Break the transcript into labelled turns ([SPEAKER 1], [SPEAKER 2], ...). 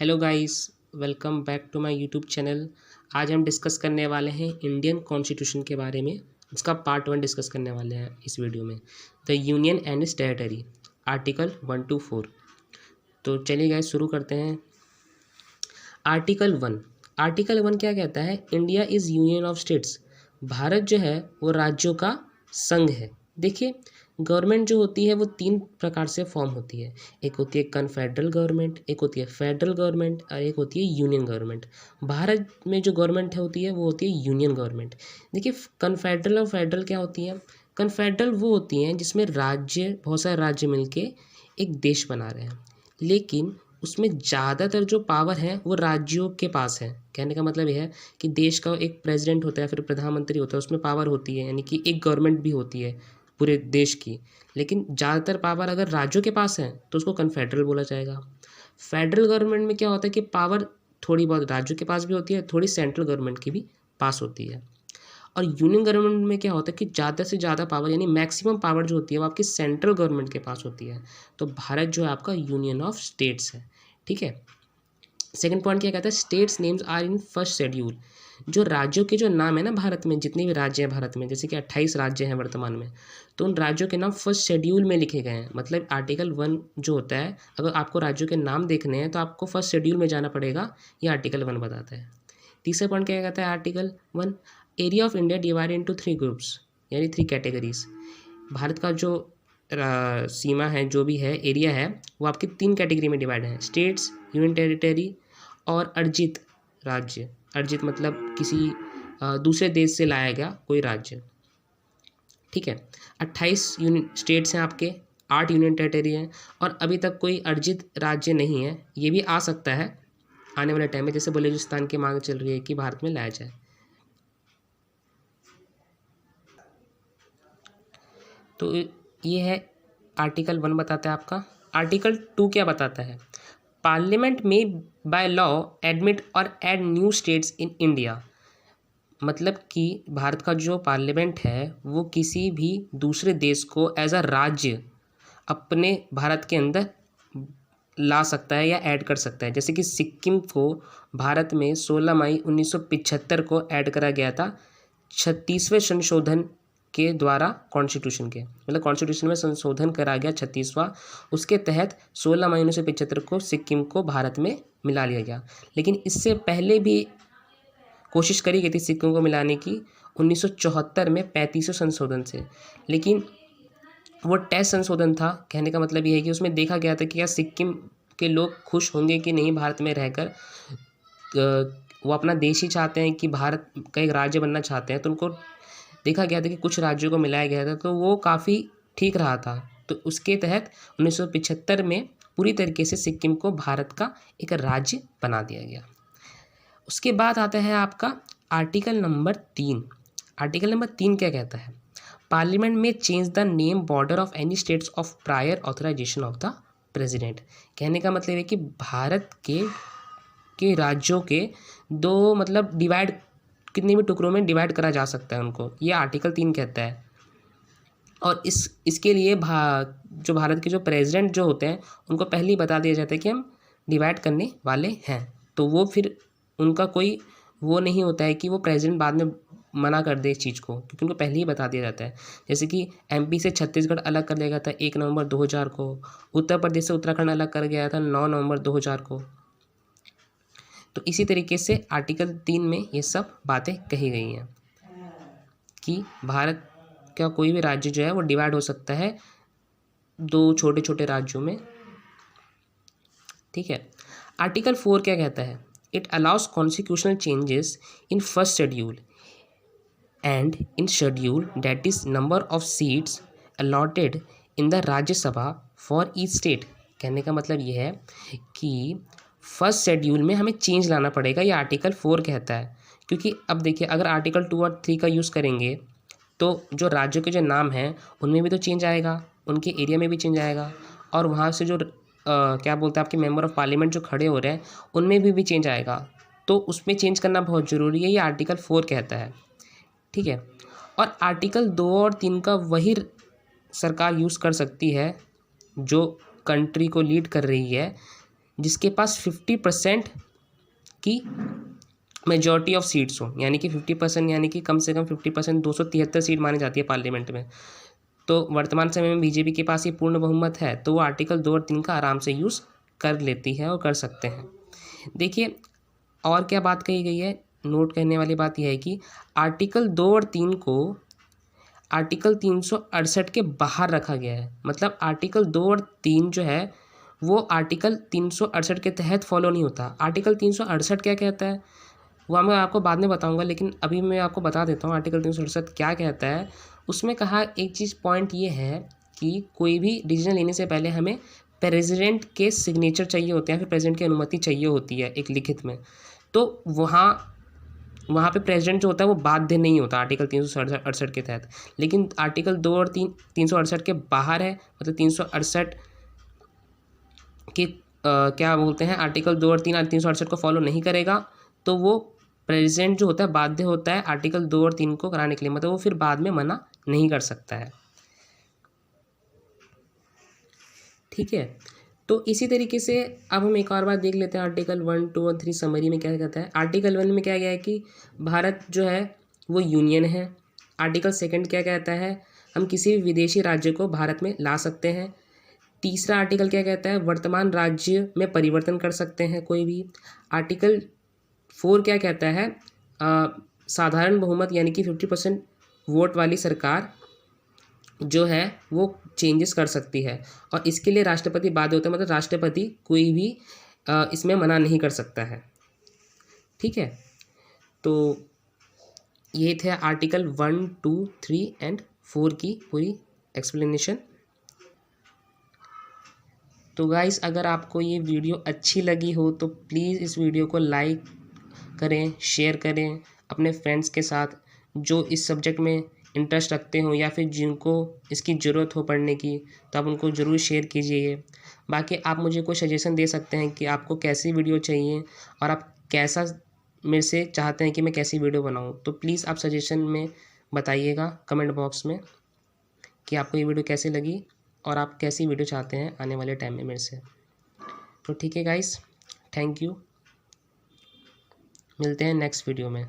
[SPEAKER 1] Hello guys, welcome back to my YouTube channel. आज हम discuss करने वाले हैं इंडियन कॉन्स्टिट्यूशन के बारे में। इसका पार्ट 1 डिस्कस करने वाले हैं इस वीडियो में। The union and it's territory, article 1 to 4। तो चलिए गाइस शुरू करते हैं। आर्टिकल 1 क्या कहता है? India is union of states. Bharat जो है वो राज्यों का संघ है। देखिए, गवर्नमेंट जो होती है वो 3 प्रकार से फॉर्म होती है। एक होती है कन्फेडरल गवर्नमेंट, एक होती है फेडरल गवर्नमेंट और एक होती है यूनियन गवर्नमेंट। भारत में जो गवर्नमेंट होती है वो होती है यूनियन गवर्नमेंट। देखिए, कन्फेडरल और फेडरल क्या होती है? कन्फेडरल वो होती हैं जिसमें बहुत सारे राज्य मिलके एक देश बना रहे हैं, लेकिन उसमें ज़्यादातर जो पावर है वो राज्यों के पास है। कहने का मतलब यह है कि देश का एक प्रेसिडेंट होता है, फिर प्रधानमंत्री होता है, उसमें पावर होती है, यानी कि एक गवर्नमेंट भी होती है पूरे देश की। लेकिन ज़्यादातर पावर अगर राज्यों के पास है तो उसको कन्फेडरल बोला जाएगा। फेडरल गवर्नमेंट में क्या होता है कि पावर थोड़ी बहुत राज्यों के पास भी होती है, थोड़ी सेंट्रल गवर्नमेंट की भी पास होती है। और यूनियन गवर्नमेंट में क्या होता है कि ज़्यादा से ज़्यादा पावर यानी मैक्सिमम पावर जो होती है वो आपकी सेंट्रल गवर्नमेंट के पास होती है। तो भारत जो है आपका यूनियन ऑफ स्टेट्स है। ठीक है। सेकंड पॉइंट क्या कहता है? States names are in first schedule. जो राज्यों के जो नाम है ना भारत में, जितने भी राज्य हैं भारत में, जैसे कि 28 राज्य हैं वर्तमान में, तो उन राज्यों के नाम फर्स्ट शेड्यूल में लिखे गए हैं। मतलब आर्टिकल 1 जो होता है, अगर आपको राज्यों के नाम देखने हैं तो आपको फर्स्ट शेड्यूल में जाना पड़ेगा। ये आर्टिकल 1 बताता है। तीसरा पॉइंट क्या कहता है? Article 1 area of India divided into 3 groups, यानी 3 कैटेगरीज। भारत का जो सीमा है, जो भी है एरिया है, वो आपकी 3 कैटेगरी में डिवाइड है। स्टेट्स, यूनियन टेरिटरी और अर्जित राज्य। अर्जित मतलब किसी दूसरे देश से लाया गया कोई राज्य। ठीक है। 28 यूनियन स्टेट्स हैं आपके, 8 यूनियन टेरिटरी हैं, और अभी तक कोई अर्जित राज्य नहीं है। ये भी आ सकता है आने वाले टाइम में, जैसे बलूचिस्तान की मांग चल रही है कि भारत में लाया जाए। तो ये है आर्टिकल 1 बताता है आपका। आर्टिकल 2 क्या बताता है? पार्लियामेंट में बाय लॉ एडमिट और add new states in India. मतलब कि भारत का जो पार्लियामेंट है वो किसी भी दूसरे देश को एज अ राज्य अपने भारत के अंदर ला सकता है या ऐड कर सकता है। जैसे कि सिक्किम को भारत में 16 मई 1975 को ऐड करा गया था 36वें संशोधन के द्वारा कॉन्स्टिट्यूशन के, मतलब कॉन्स्टिट्यूशन में संशोधन करा गया 36वां। उसके तहत 16 मई 1975 को सिक्किम को भारत में मिला लिया गया। लेकिन इससे पहले भी कोशिश करी गई थी सिक्किम को मिलाने की 1974 में 35वें संशोधन से, लेकिन वो टेस्ट संशोधन था। कहने का मतलब ये है कि उसमें देखा गया था कि क्या सिक्किम के लोग खुश होंगे कि नहीं भारत में रहकर। वो अपना देश ही चाहते हैं कि भारत का एक राज्य बनना चाहते हैं। तो उनको देखा गया था कि कुछ राज्यों को मिलाया गया था, तो वो काफ़ी ठीक रहा था। तो उसके तहत 1975 में पूरी तरीके से सिक्किम को भारत का एक राज्य बना दिया गया। उसके बाद आता है आपका आर्टिकल नंबर 3। आर्टिकल नंबर 3 क्या कहता है? पार्लियामेंट में change the name border of any states of prior authorisation of the president. कहने का मतलब है कि भारत के राज्यों के दो मतलब डिवाइड कितने भी टुकड़ों में डिवाइड करा जा सकता है उनको, ये आर्टिकल 3 कहता है। और इसके लिए जो भारत के जो प्रेसिडेंट जो होते हैं उनको पहले ही बता दिया जाता है कि हम डिवाइड करने वाले हैं। तो वो फिर उनका कोई वो नहीं होता है कि वो प्रेसिडेंट बाद में मना कर दे इस चीज़ को, क्योंकि उनको पहले ही बता दिया जाता है। जैसे कि एमपी से छत्तीसगढ़ अलग कर लिया गया था 1 नवंबर 2000 को। उत्तर प्रदेश से उत्तराखंड अलग कर गया था 9 नवंबर 2000 को। तो इसी तरीके से आर्टिकल 3 में ये सब बातें कही गई हैं कि भारत का कोई भी राज्य जो है वो डिवाइड हो सकता है 2 छोटे छोटे राज्यों में। ठीक है। आर्टिकल 4 क्या कहता है? It allow us constitutional changes in first schedule and in schedule that is number of seats allotted in the Rajya Sabha for each state. कहने का मतलब ये है कि फर्स्ट शेड्यूल में हमें चेंज लाना पड़ेगा, ये आर्टिकल 4 कहता है। क्योंकि अब देखिए, अगर आर्टिकल 2 और 3 का यूज़ करेंगे तो जो राज्यों के जो नाम हैं उनमें भी तो चेंज आएगा, उनके एरिया में भी चेंज आएगा, और वहाँ से जो क्या बोलते हैं आपके मेंबर ऑफ पार्लियामेंट जो खड़े हो रहे हैं उनमें भी चेंज आएगा। तो उसमें चेंज करना बहुत ज़रूरी है, ये आर्टिकल 4 कहता है। ठीक है। और आर्टिकल 2 और 3 का वही सरकार यूज़ कर सकती है जो कंट्री को लीड कर रही है, जिसके पास 50% की मेजॉरिटी ऑफ सीट्स हो, यानी कि 50%, यानी कि कम से कम 50%, 273 सीट मानी जाती है पार्लियामेंट में। तो वर्तमान समय में बीजेपी के पास ये पूर्ण बहुमत है, तो वो आर्टिकल 2 और 3 का आराम से यूज़ कर लेती है और कर सकते हैं। देखिए और क्या बात कही गई है, नोट करने वाली बात यह है कि आर्टिकल 2 और 3 को आर्टिकल 368 के बाहर रखा गया है। मतलब आर्टिकल 2 और 3 जो है वो आर्टिकल 368 के तहत फॉलो नहीं होता। आर्टिकल 368 क्या कहता है वह मैं आपको बाद में बताऊंगा, लेकिन अभी मैं आपको बता देता हूँ आर्टिकल 368 क्या कहता है। उसमें कहा एक चीज़ पॉइंट ये है कि कोई भी डिसीजन लेने से पहले हमें प्रेसिडेंट के सिग्नेचर चाहिए होते हैं, फिर प्रेसिडेंट की अनुमति चाहिए होती है एक लिखित में। तो वहाँ पे प्रेसिडेंट जो होता है वो बाध्य नहीं होता आर्टिकल 368 के तहत। लेकिन आर्टिकल 2 और 368 के बाहर है, मतलब 368 के क्या बोलते हैं, आर्टिकल 2 और 368 को फॉलो नहीं करेगा तो वो प्रेसिडेंट जो होता है बाध्य होता है आर्टिकल 2 और 3 को कराने के लिए, मतलब वो फिर बाद में मना नहीं कर सकता है। ठीक है, तो इसी तरीके से अब हम एक और बात देख लेते हैं आर्टिकल 1, 2 और 3 समरी में क्या कहता है। आर्टिकल 1 में क्या गया है कि भारत जो है वो यूनियन है। आर्टिकल 2 क्या कहता है, हम किसी भी विदेशी राज्य को भारत में ला सकते हैं। तीसरा आर्टिकल क्या कहता है, वर्तमान राज्य में परिवर्तन कर सकते हैं कोई भी। आर्टिकल 4 क्या कहता है, साधारण बहुमत यानी कि 50% वोट वाली सरकार जो है वो चेंजेस कर सकती है, और इसके लिए राष्ट्रपति बाध्य होता है, मतलब राष्ट्रपति कोई भी इसमें मना नहीं कर सकता है। ठीक है, तो ये थे आर्टिकल 1, 2, 3 एंड 4 की पूरी एक्सप्लेनेशन। तो गाइस अगर आपको ये वीडियो अच्छी लगी हो तो प्लीज़ इस वीडियो को लाइक करें, शेयर करें अपने फ्रेंड्स के साथ जो इस सब्जेक्ट में इंटरेस्ट रखते हो या फिर जिनको इसकी ज़रूरत हो पढ़ने की, तो आप उनको ज़रूर शेयर कीजिए। बाकी आप मुझे कोई सजेशन दे सकते हैं कि आपको कैसी वीडियो चाहिए और आप कैसा मेरे से चाहते हैं कि मैं कैसी वीडियो बनाऊं, तो प्लीज़ आप सजेशन में बताइएगा कमेंट बॉक्स में कि आपको ये वीडियो कैसी लगी और आप कैसी वीडियो चाहते हैं आने वाले टाइम में मेरे से। तो ठीक है गाइस, थैंक यू, मिलते हैं नेक्स्ट वीडियो में।